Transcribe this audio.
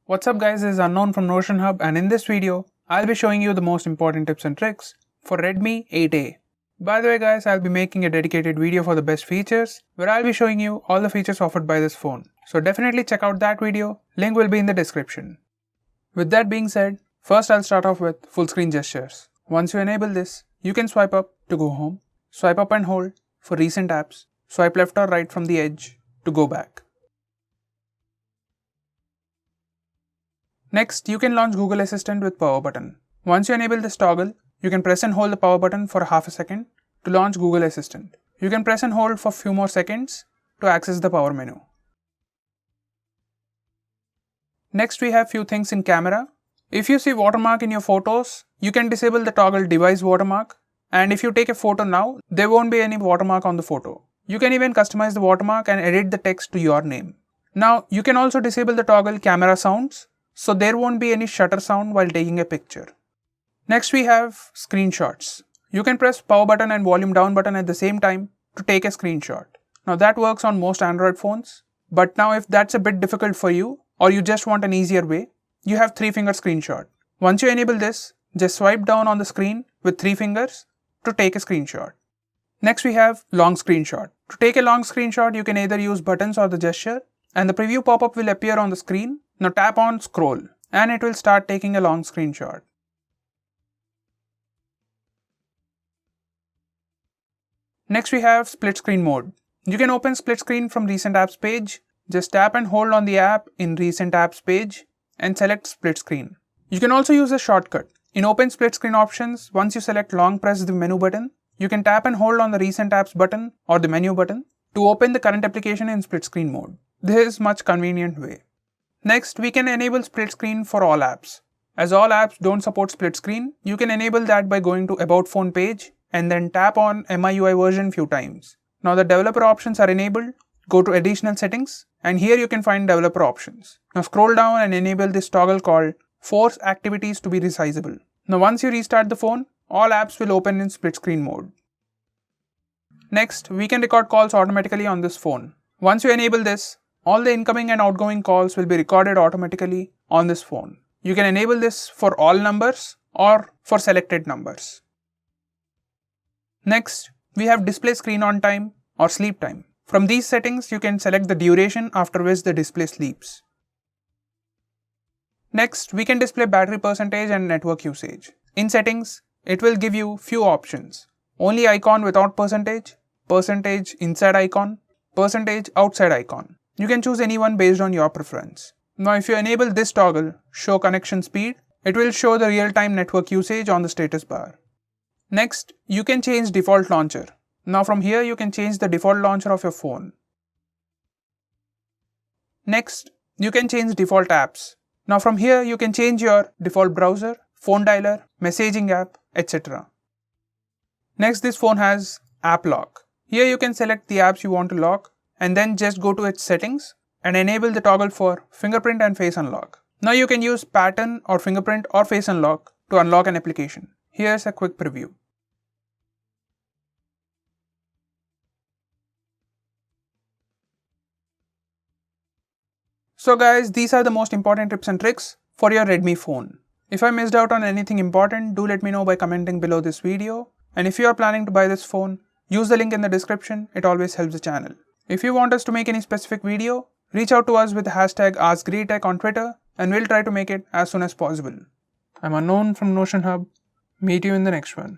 What's up guys, this is Unknown from Notion Hub, and in this video, I'll be showing you the most important tips and tricks for Redmi 8A. By the way guys, I'll be making a dedicated video for the best features, where I'll be showing you all the features offered by this phone. So definitely check out that video, link will be in the description. With that being said, first I'll start off with full screen gestures. Once you enable this, you can swipe up to go home, swipe up and hold for recent apps, swipe left or right from the edge to go back. Next, you can launch Google Assistant with power button. Once you enable this toggle, you can press and hold the power button for half a second to launch Google Assistant. You can press and hold for few more seconds to access the power menu. Next, we have few things in camera. If you see watermark in your photos, you can disable the toggle device watermark, and if you take a photo now, there won't be any watermark on the photo. You can even customize the watermark and edit the text to your name. Now, you can also disable the toggle camera sounds, so there won't be any shutter sound while taking a picture. Next we have screenshots. You can press power button and volume down button at the same time to take a screenshot. Now that works on most Android phones, but now if that's a bit difficult for you or you just want an easier way, you have 3-finger screenshot. Once you enable this, just swipe down on the screen with 3 fingers to take a screenshot. Next we have long screenshot. To take a long screenshot, you can either use buttons or the gesture, and the preview pop-up will appear on the screen. Now tap on scroll and it will start taking a long screenshot. Next we have split screen mode. You can open split screen from recent apps page. Just tap and hold on the app in recent apps page and select split screen. You can also use a shortcut. In open split screen options, once you select long press the menu button, you can tap and hold on the recent apps button or the menu button to open the current application in split screen mode. This is much convenient way. Next, we can enable split screen for all apps. As all apps don't support split screen, you can enable that by going to About Phone page and then tap on MIUI version few times. Now the developer options are enabled, go to additional settings, and here you can find developer options. Now scroll down and enable this toggle called Force Activities to be resizable. Now once you restart the phone, all apps will open in split screen mode. Next, we can record calls automatically on this phone. Once you enable this, all the incoming and outgoing calls will be recorded automatically on this phone. You can enable this for all numbers or for selected numbers. Next, we have display screen on time or sleep time. From these settings, you can select the duration after which the display sleeps. Next, we can display battery percentage and network usage. In settings, it will give you few options. Only icon without percentage, percentage inside icon, percentage outside icon. You can choose any one based on your preference. Now if you enable this toggle, show connection speed, it will show the real-time network usage on the status bar. Next, you can change default launcher. Now from here you can change the default launcher of your phone. Next, you can change default apps. Now from here you can change your default browser, phone dialer, messaging app, etc. Next, this phone has app lock. Here you can select the apps you want to lock and then just go to its settings and enable the toggle for fingerprint and face unlock. Now you can use pattern or fingerprint or face unlock to unlock an application. Here's a quick preview. So guys, these are the most important tips and tricks for your Redmi phone. If I missed out on anything important, do let me know by commenting below this video. And if you are planning to buy this phone, use the link in the description, it always helps the channel. If you want us to make any specific video, reach out to us with the hashtag ASKGREEDYTECH on Twitter and we'll try to make it as soon as possible. I'm Unknown from Notion Hub. Meet you in the next one.